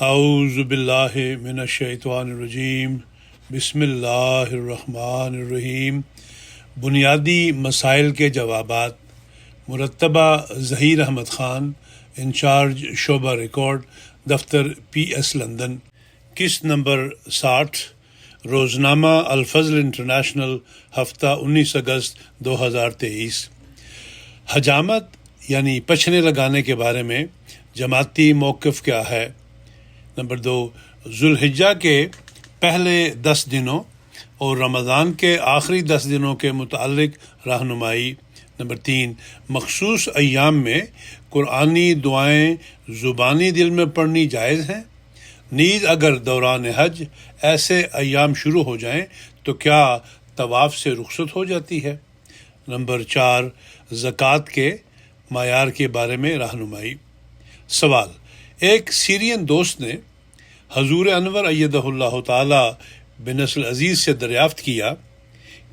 اعوذ باللہ من الشیطان الرجیم بسم اللہ الرحمن الرحیم۔ بنیادی مسائل کے جوابات، مرتبہ ظہیر احمد خان، انچارج شعبہ ریکارڈ، دفتر پی ایس لندن۔ قسط نمبر 60، روزنامہ الفضل انٹرنیشنل، ہفتہ 19 اگست 2023۔ حجامت یعنی پچھنے لگانے کے بارے میں جماعتی موقف کیا ہے؟ نمبر 2، ذوالحجہ کے پہلے 10 دنوں اور رمضان کے آخری 10 دنوں کے متعلق رہنمائی۔ نمبر 3، مخصوص ایام میں قرآنی دعائیں زبانی دل میں پڑھنی جائز ہیں؟ نیز اگر دوران حج ایسے ایام شروع ہو جائیں تو کیا طواف سے رخصت ہو جاتی ہے؟ نمبر 4، زکوٰۃ کے معیار کے بارے میں رہنمائی۔ سوال: ایک سیرین دوست نے حضور انور ایدہ اللہ تعالی بنصر العزیز سے دریافت کیا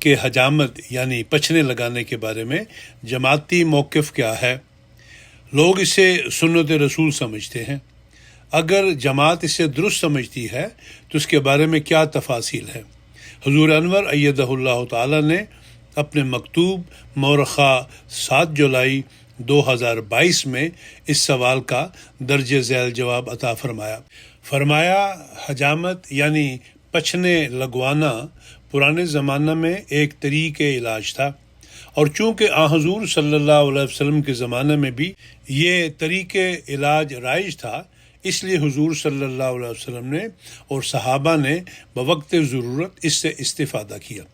کہ حجامت یعنی پچھنے لگانے کے بارے میں جماعتی موقف کیا ہے؟ لوگ اسے سنت رسول سمجھتے ہیں۔ اگر جماعت اسے درست سمجھتی ہے تو اس کے بارے میں کیا تفاصیل ہے؟ حضور انور ایدہ اللہ تعالی نے اپنے مکتوب مورخہ 7 جولائی 2022 میں اس سوال کا درج ذیل جواب عطا فرمایا حجامت یعنی پچھنے لگوانا پرانے زمانہ میں ایک طریقۂ علاج تھا، اور چونکہ حضور صلی اللہ علیہ وسلم کے زمانے میں بھی یہ طریقۂ علاج رائج تھا، اس لیے حضور صلی اللہ علیہ وسلم نے اور صحابہ نے بوقت ضرورت اس سے استفادہ کیا۔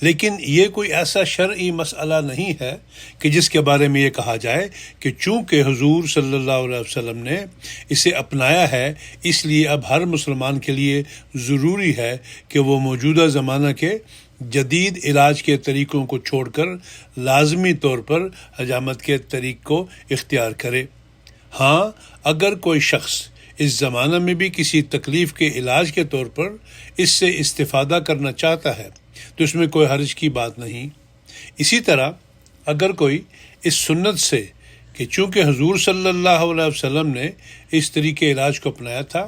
لیکن یہ کوئی ایسا شرعی مسئلہ نہیں ہے کہ جس کے بارے میں یہ کہا جائے کہ چونکہ حضور صلی اللہ علیہ وسلم نے اسے اپنایا ہے اس لیے اب ہر مسلمان کے لیے ضروری ہے کہ وہ موجودہ زمانہ کے جدید علاج کے طریقوں کو چھوڑ کر لازمی طور پر حجامت کے طریق کو اختیار کرے۔ ہاں، اگر کوئی شخص اس زمانہ میں بھی کسی تکلیف کے علاج کے طور پر اس سے استفادہ کرنا چاہتا ہے تو اس میں کوئی حرج کی بات نہیں۔ اسی طرح اگر کوئی اس سنت سے کہ چونکہ حضور صلی اللہ علیہ وسلم نے اس طریقے علاج کو اپنایا تھا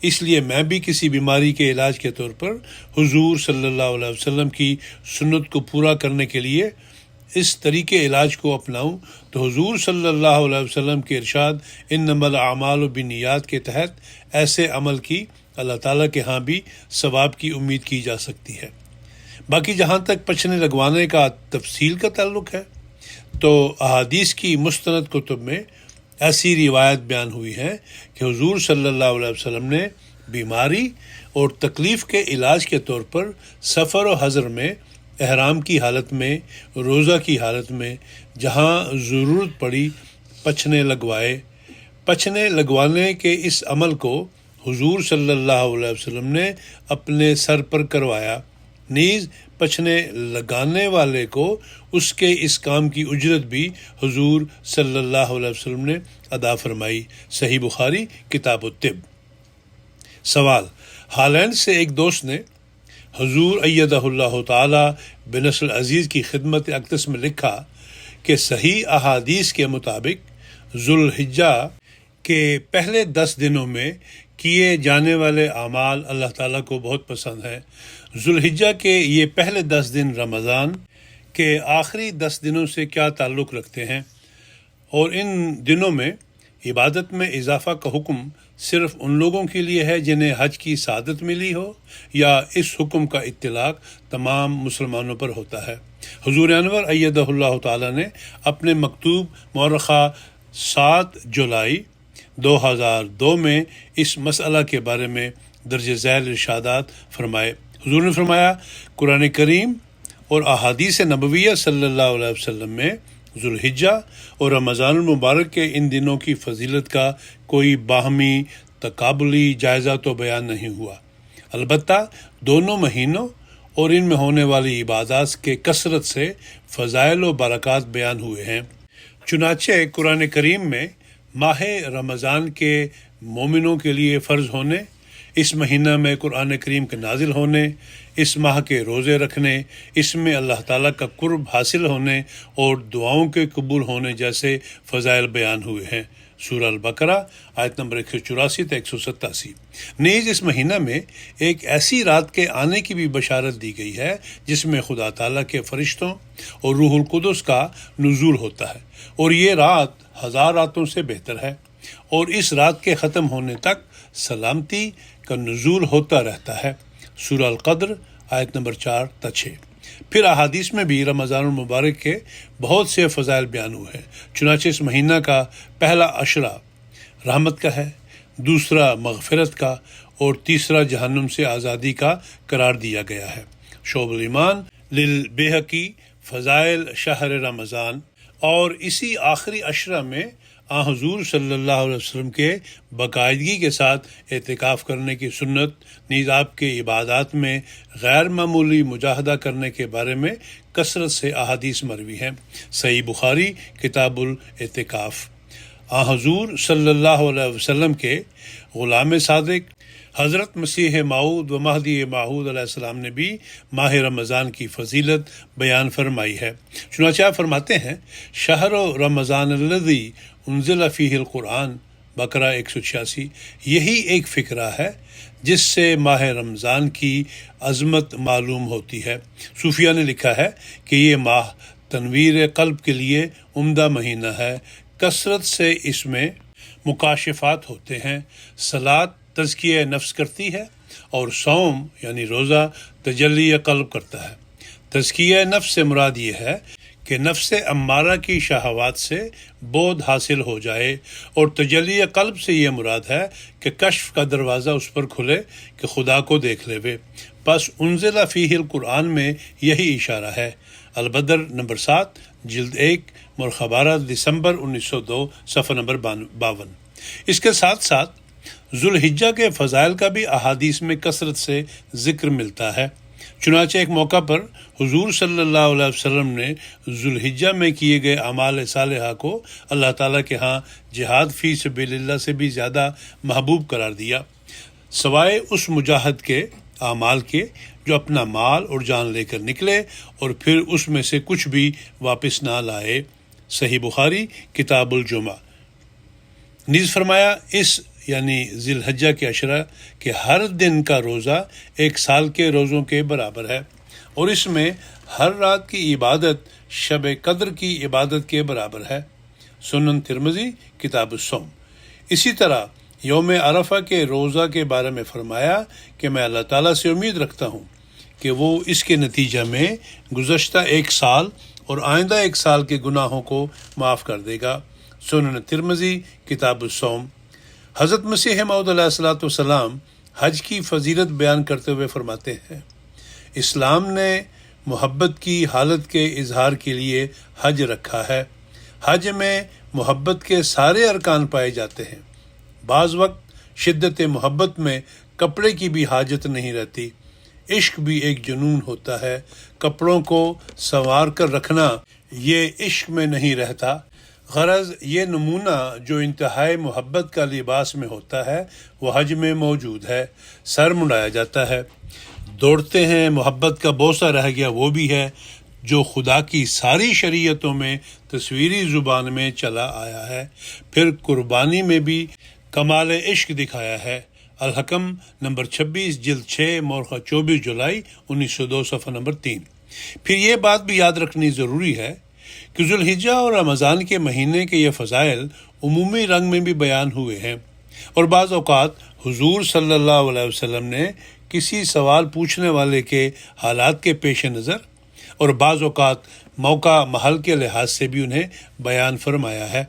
اس لیے میں بھی کسی بیماری کے علاج کے طور پر حضور صلی اللہ علیہ وسلم کی سنت کو پورا کرنے کے لیے اس طریقے علاج کو اپناؤں تو حضور صلی اللہ علیہ وسلم کے ارشاد انما الاعمال بالنیات کے تحت ایسے عمل کی اللہ تعالیٰ کے ہاں بھی ثواب کی امید کی جا سکتی ہے۔ باقی جہاں تک پچھنے لگوانے کا تفصیل کا تعلق ہے تو احادیث کی مستند کتب میں ایسی روایت بیان ہوئی ہے کہ حضور صلی اللہ علیہ وسلم نے بیماری اور تکلیف کے علاج کے طور پر سفر و حضر میں، احرام کی حالت میں، روزہ کی حالت میں جہاں ضرورت پڑی پچھنے لگوائے۔ پچھنے لگوانے کے اس عمل کو حضور صلی اللہ علیہ وسلم نے اپنے سر پر کروایا، نیز پچھنے لگانے والے کو اس کے اس کام کی اجرت بھی حضور صلی اللہ علیہ وسلم نے ادا فرمائی۔ صحیح بخاری کتاب الطب۔ سوال: ہالینڈ سے ایک دوست نے حضور ایدہ اللہ تعالی بنصر العزیز کی خدمت اقدس میں لکھا کہ صحیح احادیث کے مطابق ذوالحجہ کے پہلے 10 دنوں میں کیے جانے والے اعمال اللہ تعالیٰ کو بہت پسند ہیں۔ ذوالحجہ کے یہ پہلے 10 دن رمضان کے آخری 10 دنوں سے کیا تعلق رکھتے ہیں، اور ان دنوں میں عبادت میں اضافہ کا حکم صرف ان لوگوں کے لیے ہے جنہیں حج کی سعادت ملی ہو، یا اس حکم کا اطلاق تمام مسلمانوں پر ہوتا ہے؟ حضور انور ایدہ اللہ تعالیٰ نے اپنے مکتوب مورخہ 7 جولائی 2002 میں اس مسئلہ کے بارے میں درج ذیل ارشادات فرمائے۔ حضور نے فرمایا، قرآن کریم اور احادیث نبویہ صلی اللہ علیہ وسلم میں ذوالحجہ اور رمضان المبارک کے ان دنوں کی فضیلت کا کوئی باہمی تقابلی جائزہ تو بیان نہیں ہوا، البتہ دونوں مہینوں اور ان میں ہونے والی عبادات کے کثرت سے فضائل و برکات بیان ہوئے ہیں۔ چنانچہ قرآن کریم میں ماہ رمضان کے مومنوں کے لیے فرض ہونے، اس مہینہ میں قرآن کریم کے نازل ہونے، اس ماہ کے روزے رکھنے، اس میں اللہ تعالیٰ کا قرب حاصل ہونے اور دعاؤں کے قبول ہونے جیسے فضائل بیان ہوئے ہیں۔ سورہ البقرہ آیت نمبر 184 تا 187۔ نیز اس مہینہ میں ایک ایسی رات کے آنے کی بھی بشارت دی گئی ہے جس میں خدا تعالیٰ کے فرشتوں اور روح القدس کا نزول ہوتا ہے، اور یہ رات 1000 راتوں سے بہتر ہے، اور اس رات کے ختم ہونے تک سلامتی کا نزول ہوتا رہتا ہے۔ سورہ القدر آیت نمبر 4 تا 6۔ پھر احادیث میں بھی رمضان المبارک کے بہت سے فضائل بیان ہوئے ہیں، چنانچہ اس مہینہ کا پہلا عشرہ رحمت کا ہے، دوسرا مغفرت کا، اور تیسرا جہنم سے آزادی کا قرار دیا گیا ہے۔ شعب الایمان للبیہقی فضائل شہر رمضان۔ اور اسی آخری عشرہ میں حضور صلی اللہ علیہ وسلم کے باقاعدگی کے ساتھ اعتکاف کرنے کی سنت، نیز آپ کے عبادات میں غیر معمولی مجاہدہ کرنے کے بارے میں کثرت سے احادیث مروی ہیں۔ صحیح بخاری کتاب الاعتکاف۔ حضور صلی اللہ علیہ وسلم کے غلام صادق حضرت مسیح موعود و مہدی موعود علیہ السلام نے بھی ماہ رمضان کی فضیلت بیان فرمائی ہے۔ چنانچہ آپ فرماتے ہیں، شہر رمضان الذی انزل فیہ القرآن، بقرہ 186، یہی ایک فقرہ ہے جس سے ماہ رمضان کی عظمت معلوم ہوتی ہے۔ صوفیہ نے لکھا ہے کہ یہ ماہ تنویر قلب کے لیے عمدہ مہینہ ہے، کثرت سے اس میں مکاشفات ہوتے ہیں، صلاۃ تزکیہ نفس کرتی ہے، اور صوم یعنی روزہ تجلی قلب کرتا ہے۔ تزکیہ نفس سے مراد یہ ہے کہ نفس امارہ کی شہوات سے بود حاصل ہو جائے، اور تجلی قلب سے یہ مراد ہے کہ کشف کا دروازہ اس پر کھلے کہ خدا کو دیکھ لے۔ پس انزل فیہ القرآن میں یہی اشارہ ہے۔ البدر نمبر 7 جلد 1 مرخبارہ دسمبر 1902 صفحہ نمبر 52۔ اس کے ساتھ ساتھ ذوالحجہ کے فضائل کا بھی احادیث میں کثرت سے ذکر ملتا ہے۔ چنانچہ ایک موقع پر حضور صلی اللہ علیہ وسلم نے ذوالحجہ میں کیے گئے اعمال صالحہ کو اللہ تعالیٰ کے ہاں جہاد فی سبیل اللہ سے بھی زیادہ محبوب قرار دیا، سوائے اس مجاہد کے اعمال کے جو اپنا مال اور جان لے کر نکلے اور پھر اس میں سے کچھ بھی واپس نہ لائے۔ صحیح بخاری کتاب الجمعہ۔ نیز فرمایا، اس یعنی ذی الحجہ کے عشرہ کہ ہر دن کا روزہ 1 سال کے روزوں کے برابر ہے، اور اس میں ہر رات کی عبادت شب قدر کی عبادت کے برابر ہے۔ سنن ترمذی کتاب الصوم۔ اسی طرح یوم عرفہ کے روزہ کے بارے میں فرمایا کہ میں اللہ تعالیٰ سے امید رکھتا ہوں کہ وہ اس کے نتیجہ میں گزشتہ 1 سال اور آئندہ 1 سال کے گناہوں کو معاف کر دے گا۔ سنن ترمذی کتاب الصوم۔ حضرت مسیح موعود علیہ الصلوۃ والسلام حج کی فضیلت بیان کرتے ہوئے فرماتے ہیں، اسلام نے محبت کی حالت کے اظہار کے لیے حج رکھا ہے۔ حج میں محبت کے سارے ارکان پائے جاتے ہیں۔ بعض وقت شدت محبت میں کپڑے کی بھی حاجت نہیں رہتی۔ عشق بھی ایک جنون ہوتا ہے۔ کپڑوں کو سنوار کر رکھنا یہ عشق میں نہیں رہتا۔ غرض یہ نمونہ جو انتہائی محبت کا لباس میں ہوتا ہے وہ حج میں موجود ہے۔ سر منڈایا جاتا ہے، دوڑتے ہیں، محبت کا بوسہ رہ گیا وہ بھی ہے، جو خدا کی ساری شریعتوں میں تصویری زبان میں چلا آیا ہے۔ پھر قربانی میں بھی کمال عشق دکھایا ہے۔ الحکم نمبر 26 جلد 6 مورخہ 24 جولائی 1902 صفحہ نمبر 3۔ پھر یہ بات بھی یاد رکھنی ضروری ہے کہ ذوالحجہ اور رمضان کے مہینے کے یہ فضائل عمومی رنگ میں بھی بیان ہوئے ہیں، اور بعض اوقات حضور صلی اللہ علیہ وسلم نے کسی سوال پوچھنے والے کے حالات کے پیش نظر اور بعض اوقات موقع محل کے لحاظ سے بھی انہیں بیان فرمایا ہے۔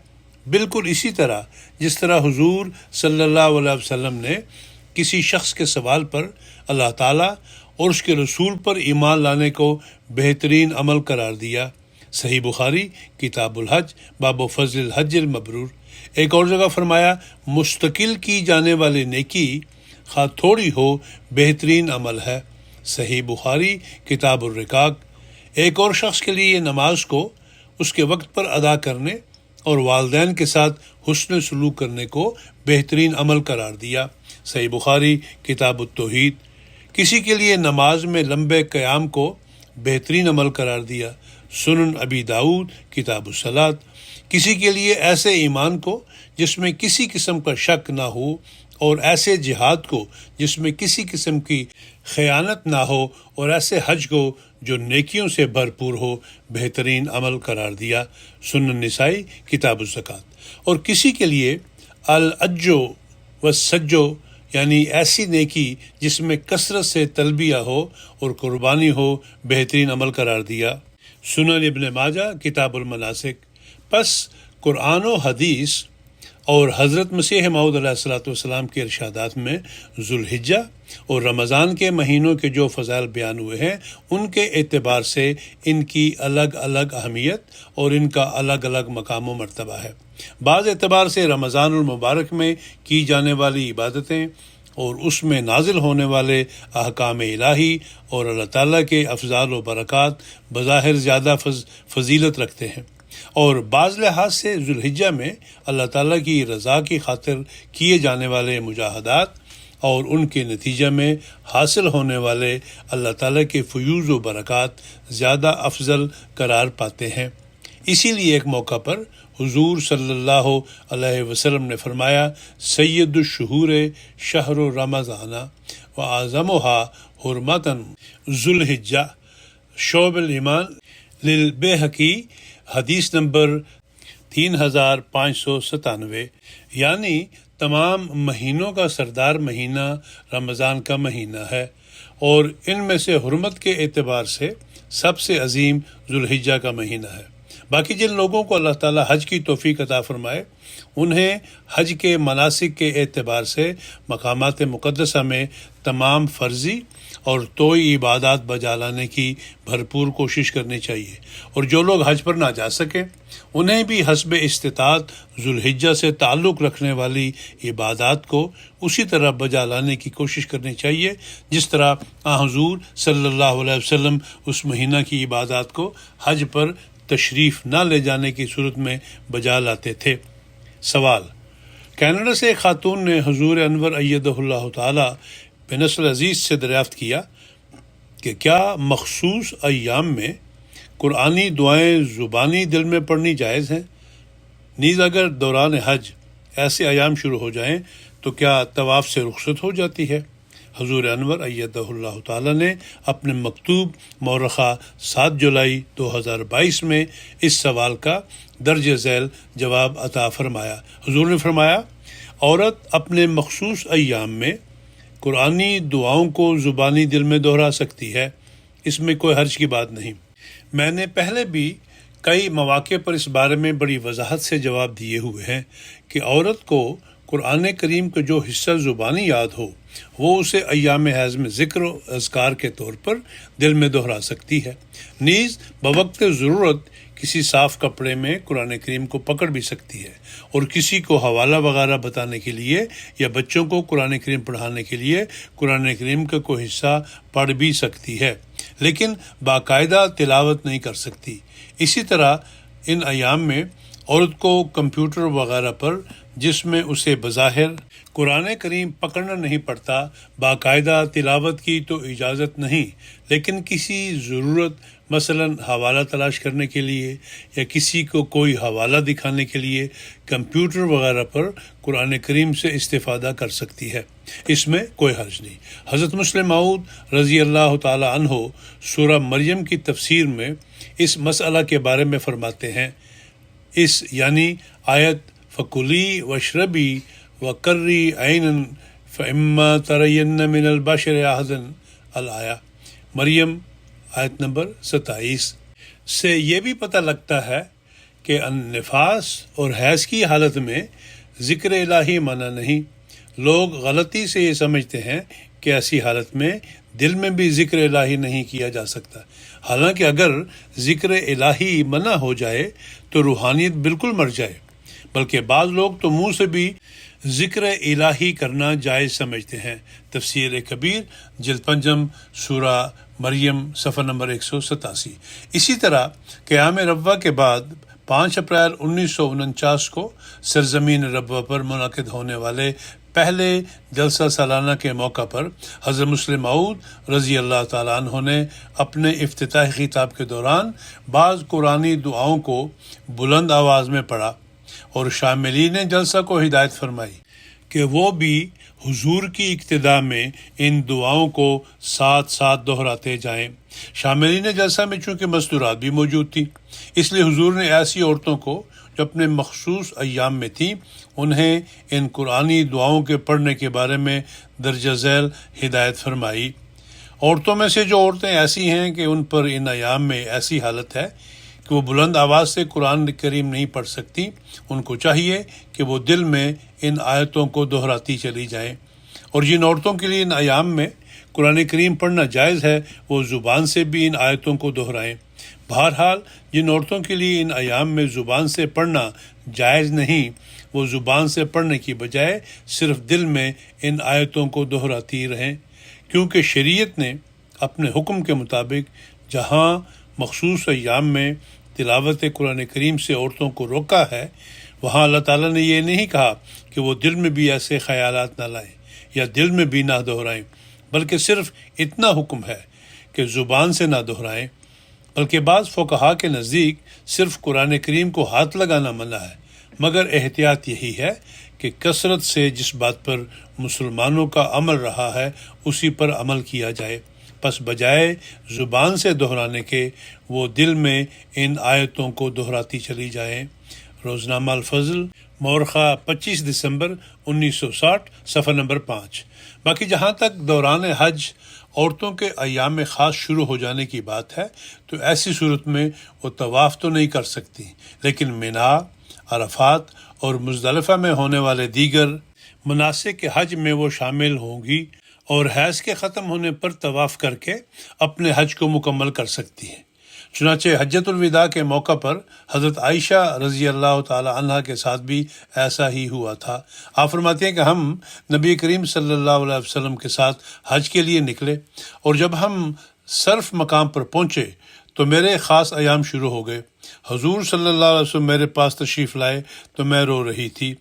بالکل اسی طرح جس طرح حضور صلی اللہ علیہ وسلم نے کسی شخص کے سوال پر اللہ تعالیٰ اور اس کے رسول پر ایمان لانے کو بہترین عمل قرار دیا۔ صحیح بخاری کتاب الحج باب فضل الحج المبرور۔ ایک اور جگہ فرمایا، مستقل کی جانے والی نیکی خواہ تھوڑی ہو بہترین عمل ہے۔ صحیح بخاری کتاب الرقاق۔ ایک اور شخص کے لیے نماز کو اس کے وقت پر ادا کرنے اور والدین کے ساتھ حسن سلوک کرنے کو بہترین عمل قرار دیا۔ صحیح بخاری کتاب التوحید۔ کسی کے لیے نماز میں لمبے قیام کو بہترین عمل قرار دیا۔ سنن ابی داؤد کتاب الصلاۃ۔ کسی کے لیے ایسے ایمان کو جس میں کسی قسم کا شک نہ ہو، اور ایسے جہاد کو جس میں کسی قسم کی خیانت نہ ہو، اور ایسے حج کو جو نیکیوں سے بھرپور ہو، بہترین عمل قرار دیا۔ سنن نسائی کتاب الزکوٰۃ۔ اور کسی کے لیے العجو والسجو یعنی ایسی نیکی جس میں کثرت سے تلبیہ ہو اور قربانی ہو، بہترین عمل قرار دیا۔ سنن ابن ماجہ کتاب المناسک۔ پس قرآن و حدیث اور حضرت مسیح موعود علیہ الصلوۃ والسلام کے ارشادات میں ذوالحجہ اور رمضان کے مہینوں کے جو فضائل بیان ہوئے ہیں، ان کے اعتبار سے ان کی الگ الگ اہمیت اور ان کا الگ الگ مقام و مرتبہ ہے۔ بعض اعتبار سے رمضان المبارک میں کی جانے والی عبادتیں اور اس میں نازل ہونے والے احکام الہی اور اللہ تعالیٰ کے افضال و برکات بظاہر زیادہ فضیلت رکھتے ہیں، اور بعض لحاظ سے ذوالحجہ میں اللہ تعالیٰ کی رضا کی خاطر کیے جانے والے مجاہدات اور ان کے نتیجہ میں حاصل ہونے والے اللہ تعالیٰ کے فیوز و برکات زیادہ افضل قرار پاتے ہیں۔ اسی لیے ایک موقع پر حضور صلی اللہ علیہ وسلم نے فرمایا، سید الشہور شہر رمضان و اعظمها حرمتا ذوالحجہ شعب الایمان للبیہقی، حدیث نمبر 3597، یعنی تمام مہینوں کا سردار مہینہ رمضان کا مہینہ ہے، اور ان میں سے حرمت کے اعتبار سے سب سے عظیم ذوالحجہ کا مہینہ ہے۔ باقی جن لوگوں کو اللہ تعالیٰ حج کی توفیق عطا فرمائے، انہیں حج کے مناسک کے اعتبار سے مقامات مقدسہ میں تمام فرضی اور توئی عبادات بجا لانے کی بھرپور کوشش کرنی چاہیے، اور جو لوگ حج پر نہ جا سکیں انہیں بھی حسب استطاعت ذوالحجہ سے تعلق رکھنے والی عبادات کو اسی طرح بجا لانے کی کوشش کرنی چاہیے جس طرح حضور صلی اللہ علیہ وسلم اس مہینہ کی عبادات کو حج پر تشریف نہ لے جانے کی صورت میں بجا لاتے تھے۔ سوال: کینیڈا سے ایک خاتون نے حضور انور ایدہ اللہ تعالی بنصر عزیز سے دریافت کیا کہ کیا مخصوص ایام میں قرآنی دعائیں زبانی دل میں پڑھنی جائز ہیں؟ نیز اگر دوران حج ایسے ایام شروع ہو جائیں تو کیا طواف سے رخصت ہو جاتی ہے؟ حضور انور ایدہ اللہ تعالی نے اپنے مکتوب مورخہ 7 جولائی 2022 میں اس سوال کا درج ذیل جواب عطا فرمایا۔ حضور نے فرمایا، عورت اپنے مخصوص ایام میں قرآنی دعاؤں کو زبانی دل میں دہرا سکتی ہے، اس میں کوئی حرج کی بات نہیں۔ میں نے پہلے بھی کئی مواقع پر اس بارے میں بڑی وضاحت سے جواب دیے ہوئے ہیں کہ عورت کو قرآن کریم کا جو حصہ زبانی یاد ہو وہ اسے ایام حیض میں ذکر و اذکار کے طور پر دل میں دہرا سکتی ہے۔ نیز بوقت ضرورت کسی صاف کپڑے میں قرآن کریم کو پکڑ بھی سکتی ہے، اور کسی کو حوالہ وغیرہ بتانے کے لیے یا بچوں کو قرآن کریم پڑھانے کے لیے قرآن کریم کا کوئی حصہ پڑھ بھی سکتی ہے، لیکن باقاعدہ تلاوت نہیں کر سکتی۔ اسی طرح ان ایام میں عورت کو کمپیوٹر وغیرہ پر جس میں اسے بظاہر قرآن کریم پکڑنا نہیں پڑتا، باقاعدہ تلاوت کی تو اجازت نہیں، لیکن کسی ضرورت مثلا حوالہ تلاش کرنے کے لیے یا کسی کو کوئی حوالہ دکھانے کے لیے کمپیوٹر وغیرہ پر قرآن کریم سے استفادہ کر سکتی ہے، اس میں کوئی حرج نہیں۔ حضرت مسلم موعود رضی اللہ تعالی عنہ سورہ مریم کی تفسیر میں اس مسئلہ کے بارے میں فرماتے ہیں، اس یعنی آیت فَكُلِي وَاشْرَبِي وَقَرِّي عَيْنًا فَإِمَّا تَرَيَنَّ مِنَ الْبَشَرِ أَحَدًا الآیہ، مریم آیت نمبر 27 سے یہ بھی پتہ لگتا ہے کہ نفاس اور حیض کی حالت میں ذکر الہی منع نہیں۔ لوگ غلطی سے یہ سمجھتے ہیں کہ ایسی حالت میں دل میں بھی ذکر الہی نہیں کیا جا سکتا، حالانکہ اگر ذکر الہی منع ہو جائے تو روحانیت بالکل مر جائے، بلکہ بعض لوگ تو منہ سے بھی ذکر الہی کرنا جائز سمجھتے ہیں۔ تفسیر کبیر جلد 5 سورہ مریم صفحہ نمبر 187۔ اسی طرح قیام ربوہ کے بعد 5 اپریل 1949 کو سرزمین ربوہ پر منعقد ہونے والے پہلے جلسہ سالانہ کے موقع پر حضرت مسلم موعود رضی اللہ تعالیٰ عنہ نے اپنے افتتاحی خطاب کے دوران بعض قرآنی دعاؤں کو بلند آواز میں پڑھا اور شاملین جلسہ کو ہدایت فرمائی کہ وہ بھی حضور کی اقتداء میں ان دعاؤں کو ساتھ ساتھ دہراتے جائیں۔ شاملین جلسہ میں چونکہ مستورات بھی موجود تھی، اس لیے حضور نے ایسی عورتوں کو جو اپنے مخصوص ایام میں تھیں انہیں ان قرآنی دعاؤں کے پڑھنے کے بارے میں درجہ ذیل ہدایت فرمائی۔ عورتوں میں سے جو عورتیں ایسی ہیں کہ ان پر ان ایام میں ایسی حالت ہے کہ وہ بلند آواز سے قرآن کریم نہیں پڑھ سکتی، ان کو چاہیے کہ وہ دل میں ان آیتوں کو دہراتی چلی جائیں، اور جن عورتوں کے لیے ان ایام میں قرآن کریم پڑھنا جائز ہے وہ زبان سے بھی ان آیتوں کو دہرائیں۔ بہرحال جن عورتوں کے لیے ان ایام میں زبان سے پڑھنا جائز نہیں، وہ زبان سے پڑھنے کی بجائے صرف دل میں ان آیتوں کو دہراتی رہیں، کیونکہ شریعت نے اپنے حکم کے مطابق جہاں مخصوص ایام میں تلاوت قرآن کریم سے عورتوں کو روکا ہے، وہاں اللہ تعالیٰ نے یہ نہیں کہا کہ وہ دل میں بھی ایسے خیالات نہ لائیں یا دل میں بھی نہ دہرائیں، بلکہ صرف اتنا حکم ہے کہ زبان سے نہ دہرائیں۔ بلکہ بعض فقہا کے نزدیک صرف قرآن کریم کو ہاتھ لگانا منع ہے، مگر احتیاط یہی ہے کہ کثرت سے جس بات پر مسلمانوں کا عمل رہا ہے اسی پر عمل کیا جائے، پس بجائے زبان سے دہرانے کے وہ دل میں ان آیتوں کو دہراتی چلی جائیں۔ روزنامہ الفضل، مورخہ 25 دسمبر 1960، صفحہ نمبر 5۔ باقی جہاں تک دوران حج عورتوں کے ایام خاص شروع ہو جانے کی بات ہے تو ایسی صورت میں وہ طواف تو نہیں کر سکتی، لیکن مینا، عرفات اور مزدلفہ میں ہونے والے دیگر مناسک حج میں وہ شامل ہوں گی اور حیض کے ختم ہونے پر طواف کر کے اپنے حج کو مکمل کر سکتی ہیں۔ چنانچہ حجۃ الوداع کے موقع پر حضرت عائشہ رضی اللہ تعالی عنہا کے ساتھ بھی ایسا ہی ہوا تھا۔ آپ فرماتے ہیں کہ ہم نبی کریم صلی اللہ علیہ وسلم کے ساتھ حج کے لیے نکلے، اور جب ہم صرف مقام پر پہنچے تو میرے خاص ایام شروع ہو گئے۔ حضور صلی اللہ علیہ وسلم میرے پاس تشریف لائے تو میں رو رہی تھی۔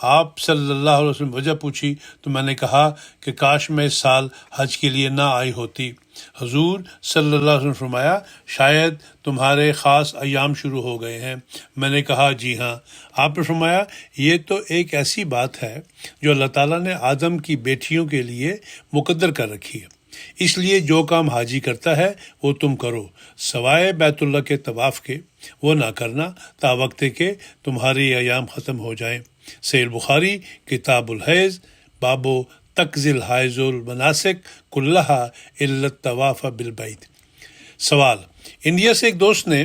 آپ صلی اللہ علیہ وسلم وجہ پوچھی تو میں نے کہا کہ کاش میں اس سال حج کے لیے نہ آئی ہوتی۔ حضور صلی اللہ علیہ وسلم فرمایا، شاید تمہارے خاص ایام شروع ہو گئے ہیں۔ میں نے کہا جی ہاں۔ آپ نے فرمایا، یہ تو ایک ایسی بات ہے جو اللہ تعالیٰ نے آدم کی بیٹیوں کے لیے مقدر کر رکھی ہے، اس لیے جو کام حاجی کرتا ہے وہ تم کرو، سوائے بیت اللہ کے طواف کے وہ نہ کرنا تا وقت کہ تمہاری ایام ختم ہو جائیں۔ صحیح بخاری کتاب الحیض، باب تقضی الحائض المناسک کلہا الا الطواف بالبیت۔ سوال: انڈیا سے ایک دوست نے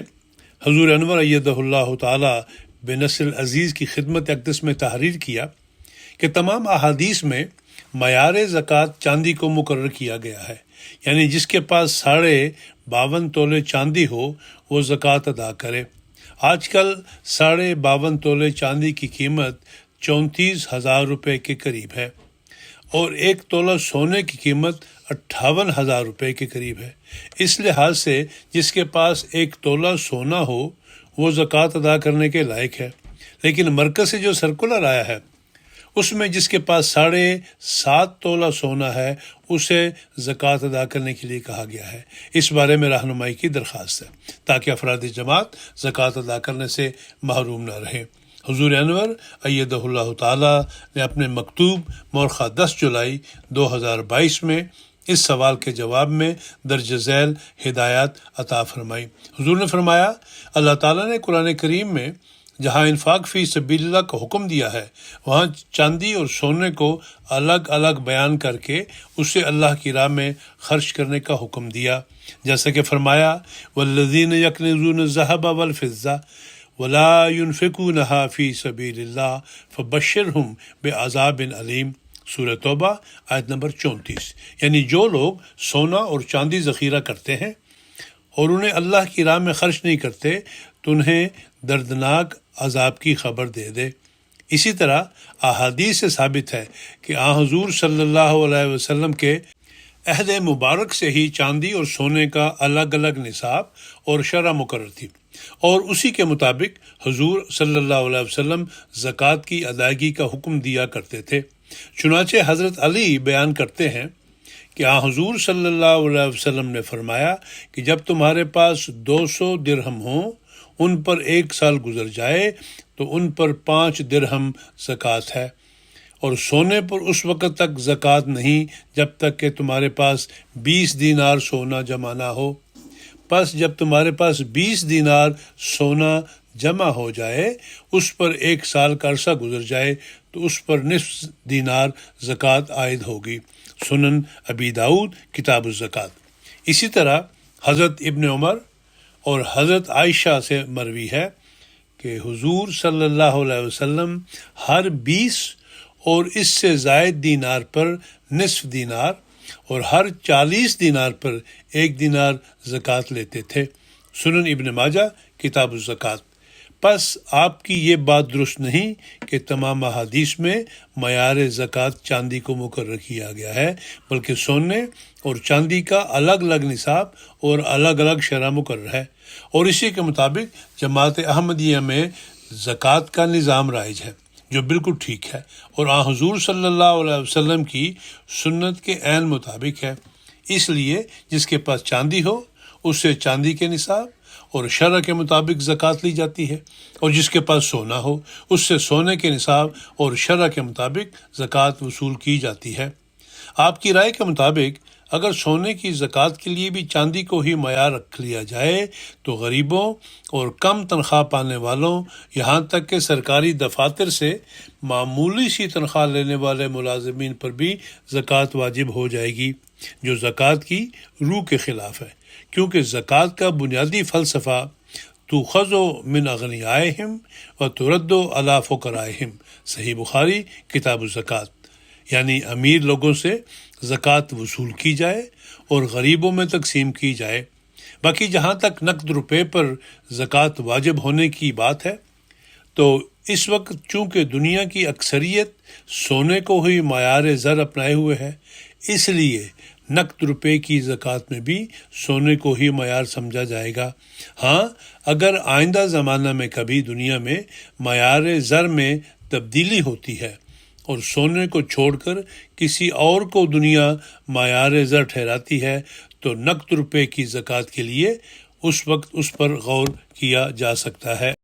حضور انور ایدہ اللہ تعالی بنصر عزیز کی خدمت اقدس میں تحریر کیا کہ تمام احادیث میں معیار زکوٰۃ چاندی کو مقرر کیا گیا ہے، یعنی جس کے پاس 52.5 تولے چاندی ہو وہ زکوٰۃ ادا کرے۔ آج کل 52.5 تولے چاندی کی قیمت 34,000 روپے کے قریب ہے، اور 1 تولہ سونے کی قیمت 58,000 روپے کے قریب ہے۔ اس لحاظ سے جس کے پاس 1 تولہ سونا ہو وہ زکوٰۃ ادا کرنے کے لائق ہے، لیکن مرکز سے جو سرکولر آیا ہے اس میں جس کے پاس 7.5 تولہ سونا ہے اسے زکوٰۃ ادا کرنے کے لیے کہا گیا ہے۔ اس بارے میں رہنمائی کی درخواست ہے تاکہ افراد جماعت زکوٰۃ ادا کرنے سے محروم نہ رہیں۔ حضور انور ایدہ اللہ تعالی نے اپنے مکتوب مورخہ 10 جولائی 2022 میں اس سوال کے جواب میں درج ذیل ہدایات عطا فرمائی۔ حضور نے فرمایا، اللہ تعالیٰ نے قرآن کریم میں جہاں انفاق فی سبیل اللہ کا حکم دیا ہے وہاں چاندی اور سونے کو الگ الگ بیان کر کے اسے اللہ کی راہ میں خرچ کرنے کا حکم دیا، جیسا کہ فرمایا، والذین یکنزون الذھب والفضہ ولا ينفقونها فی سبیل اللہ فبشرہم بعذاب علیم۔ سورہ توبہ آیت نمبر 34۔ یعنی جو لوگ سونا اور چاندی ذخیرہ کرتے ہیں اور انہیں اللہ کی راہ میں خرچ نہیں کرتے تو انہیں دردناک عذاب کی خبر دے دے۔ اسی طرح احادیث سے ثابت ہے کہ آن حضور صلی اللہ علیہ وسلم کے عہد مبارک سے ہی چاندی اور سونے کا الگ الگ نصاب اور شرح مقرر تھی، اور اسی کے مطابق حضور صلی اللہ علیہ وسلم زکوٰۃ کی ادائیگی کا حکم دیا کرتے تھے۔ چنانچہ حضرت علی بیان کرتے ہیں کہ حضور صلی اللہ علیہ وسلم نے فرمایا کہ جب تمہارے پاس 200 درہم ہوں، ان پر 1 سال گزر جائے تو ان پر 5 درہم زکوٰۃ ہے، اور سونے پر اس وقت تک زکوٰۃ نہیں جب تک کہ تمہارے پاس 20 دینار سونا جمع نہ ہو۔ پس جب تمہارے پاس 20 دینار سونا جمع ہو جائے، اس پر 1 سال کا عرصہ گزر جائے تو اس پر نصف دینار زکوٰۃ عائد ہوگی۔ سنن ابی داؤد کتاب الزکوٰۃ۔ اسی طرح حضرت ابن عمر اور حضرت عائشہ سے مروی ہے کہ حضور صلی اللہ علیہ وسلم ہر 20 اور اس سے زائد دینار پر نصف دینار اور ہر 40 دینار پر 1 دینار زکوٰۃ لیتے تھے۔ سنن ابن ماجہ کتاب الزکوٰۃ۔ پس آپ کی یہ بات درست نہیں کہ تمام احادیث میں معیار زکوٰۃ چاندی کو مقرر کیا گیا ہے، بلکہ سونے اور چاندی کا الگ الگ نصاب اور الگ الگ شرح مقرر ہے، اور اسی کے مطابق جماعت احمدیہ میں زکوٰۃ کا نظام رائج ہے، جو بالکل ٹھیک ہے اور حضور صلی اللہ علیہ وسلم کی سنت کے عین مطابق ہے۔ اس لیے جس کے پاس چاندی ہو اس سے چاندی کے نصاب اور شرع کے مطابق زکوٰۃ لی جاتی ہے، اور جس کے پاس سونا ہو اس سے سونے کے نصاب اور شرع کے مطابق زکوٰۃ وصول کی جاتی ہے۔ آپ کی رائے کے مطابق اگر سونے کی زکوٰۃ کے لیے بھی چاندی کو ہی معیار رکھ لیا جائے تو غریبوں اور کم تنخواہ پانے والوں، یہاں تک کہ سرکاری دفاتر سے معمولی سی تنخواہ لینے والے ملازمین پر بھی زکوٰۃ واجب ہو جائے گی، جو زکوٰۃ کی روح کے خلاف ہے، کیونکہ زکوٰۃ کا بنیادی فلسفہ تؤخذ من اغنیائہم وترد علی فقرائہم، صحیح بخاری کتاب الزکوٰۃ، یعنی امیر لوگوں سے زکوٰۃ وصول کی جائے اور غریبوں میں تقسیم کی جائے۔ باقی جہاں تک نقد روپے پر زکوٰۃ واجب ہونے کی بات ہے، تو اس وقت چونکہ دنیا کی اکثریت سونے کو ہی معیار زر اپنائے ہوئے ہے، اس لیے نقد روپے کی زکوٰۃ میں بھی سونے کو ہی معیار سمجھا جائے گا۔ ہاں، اگر آئندہ زمانہ میں کبھی دنیا میں معیار زر میں تبدیلی ہوتی ہے اور سونے کو چھوڑ کر کسی اور کو دنیا معیار زر ٹھہراتی ہے تو نقد روپے کی زکوٰۃ کے لیے اس وقت اس پر غور کیا جا سکتا ہے۔